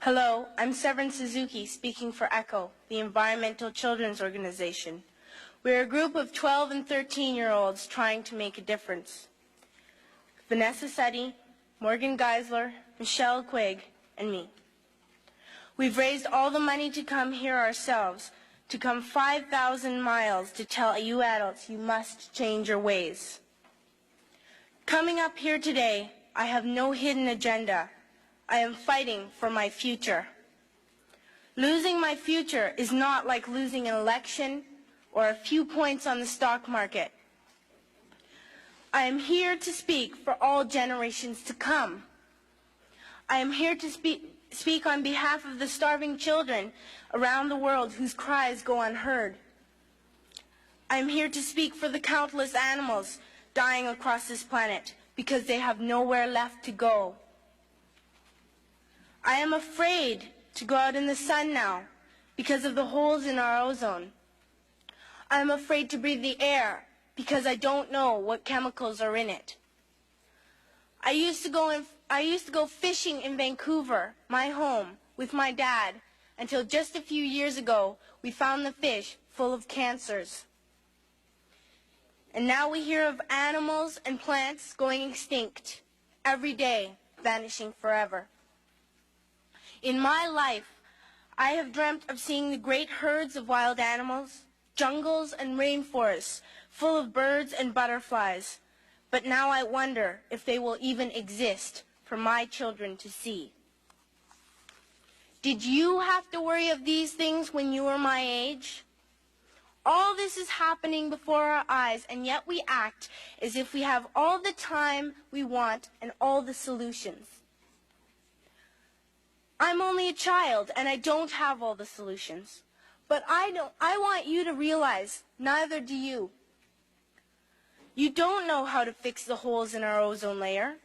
Hello, I'm Severin Suzuki speaking for ECHO, the Environmental Children's Organization. We're a group of 12 and 13-year-olds trying to make a difference. Vanessa Suddy, Morgan Geisler, Michelle Quigg, and me. We've raised all the money to come here ourselves, to come 5,000 miles to tell you adults you must change your ways. Coming up here today, I have no hidden agenda. I am fighting for my future. Losing my future is not like losing an election or a few points on the stock market. I am here to speak for all generations to come. I am here to speak on behalf of the starving children around the world whose cries go unheard. I am here to speak for the countless animals dying across this planet because they have nowhere left to go. I am afraid to go out in the sun now because of the holes in our ozone. I am afraid to breathe the air because I don't know what chemicals are in it. I used to go fishing in Vancouver, my home, with my dad until just a few years ago we found the fish full of cancers. And now we hear of animals and plants going extinct every day, vanishing forever. In my life, I have dreamt of seeing the great herds of wild animals, jungles and rainforests full of birds and butterflies. But now I wonder if they will even exist for my children to see. Did you have to worry of these things when you were my age? All this is happening before our eyes, and yet we act as if we have all the time we want and all the solutions. I'm only a child, and I don't have all the solutions. But I want you to realize, neither do you. You don't know how to fix the holes in our ozone layer.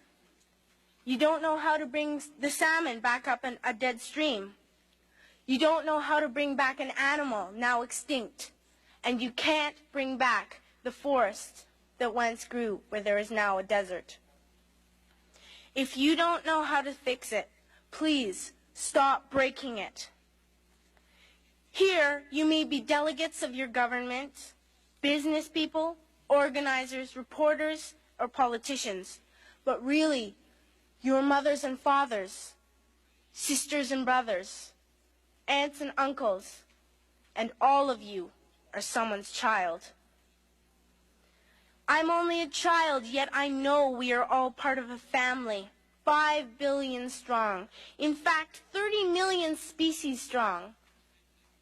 You don't know how to bring the salmon back up a dead stream. You don't know how to bring back an animal now extinct. And you can't bring back the forest that once grew where there is now a desert. If you don't know how to fix it, please stop breaking it. Here, you may be delegates of your government, business people, organizers, reporters, or politicians, but really, your mothers and fathers, sisters and brothers, aunts and uncles, and all of you are someone's child. I'm only a child, yet I know we are all part of a family, 5 billion strong. In fact, 30 million species strong.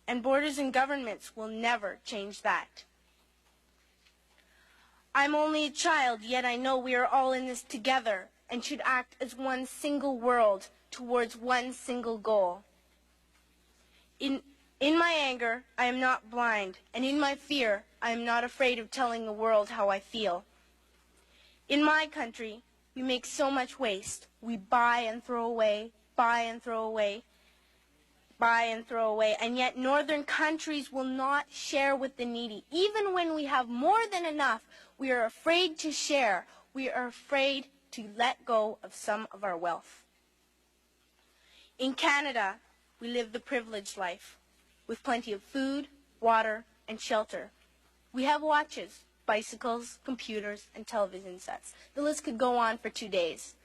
And borders and governments will never change that. I'm only a child, yet I know we are all in this together and should act as one single world towards one single goal. In my anger, I am not blind, and in my fear, I am not afraid of telling the world how I feel. In my country, we make so much waste. We buy and throw away, buy and throw away, buy and throw away, and yet northern countries will not share with the needy. Even when we have more than enough, we are afraid to share. We are afraid to let go of some of our wealth. In Canada, we live the privileged life, with plenty of food, water, and shelter. We have watches, bicycles, computers, and television sets. The list could go on for 2 days.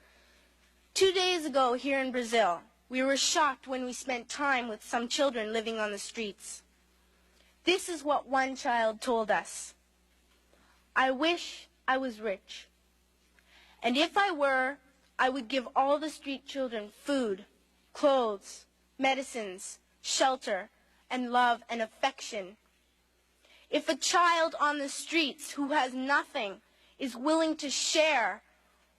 2 days ago, here in Brazil, we were shocked when we spent time with some children living on the streets. This is what one child told us. I wish I was rich. And if I were, I would give all the street children food, clothes, medicines, shelter, and love and affection. If a child on the streets who has nothing is willing to share,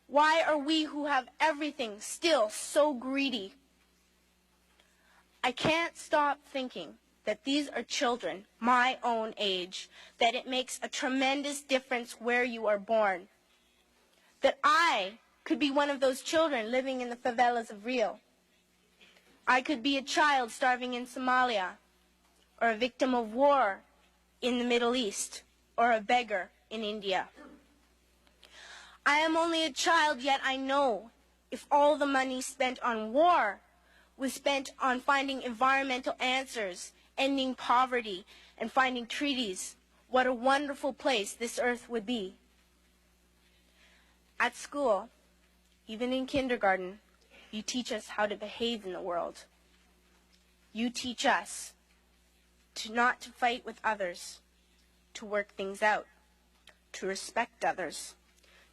why are we who have everything still so greedy? I can't stop thinking that these are children my own age, that it makes a tremendous difference where you are born. That I could be one of those children living in the favelas of Rio. I could be a child starving in Somalia, or a victim of war in the Middle East, or a beggar in India. I am only a child, yet I know if all the money spent on war was spent on finding environmental answers, ending poverty, and finding treaties, what a wonderful place this earth would be. At school, even in kindergarten, you teach us how to behave in the world. You teach us not to fight with others, to work things out, to respect others,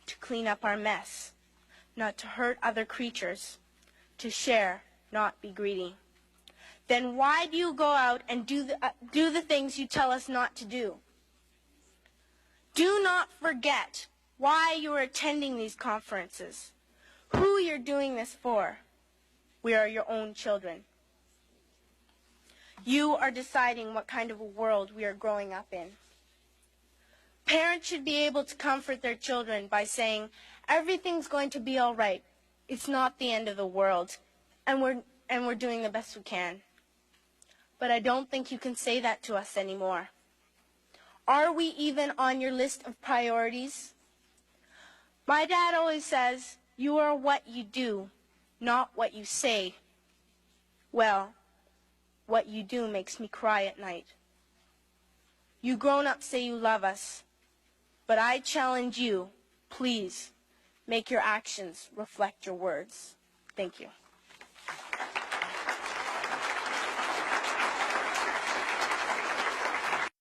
to clean up our mess, not to hurt other creatures, to share, not be greedy. Then why do you go out and do the things you tell us not to do? Do not forget why you are attending these conferences, who you're doing this for. We are your own children. You are deciding what kind of a world we are growing up in. Parents should be able to comfort their children by saying, everything's going to be all right. It's not the end of the world, and we're doing the best we can. But I don't think you can say that to us anymore. Are we even on your list of priorities? My dad always says, you are what you do, not what you say. Well, what you do makes me cry at night. You grown-ups say you love us, but I challenge you, please, make your actions reflect your words. Thank you.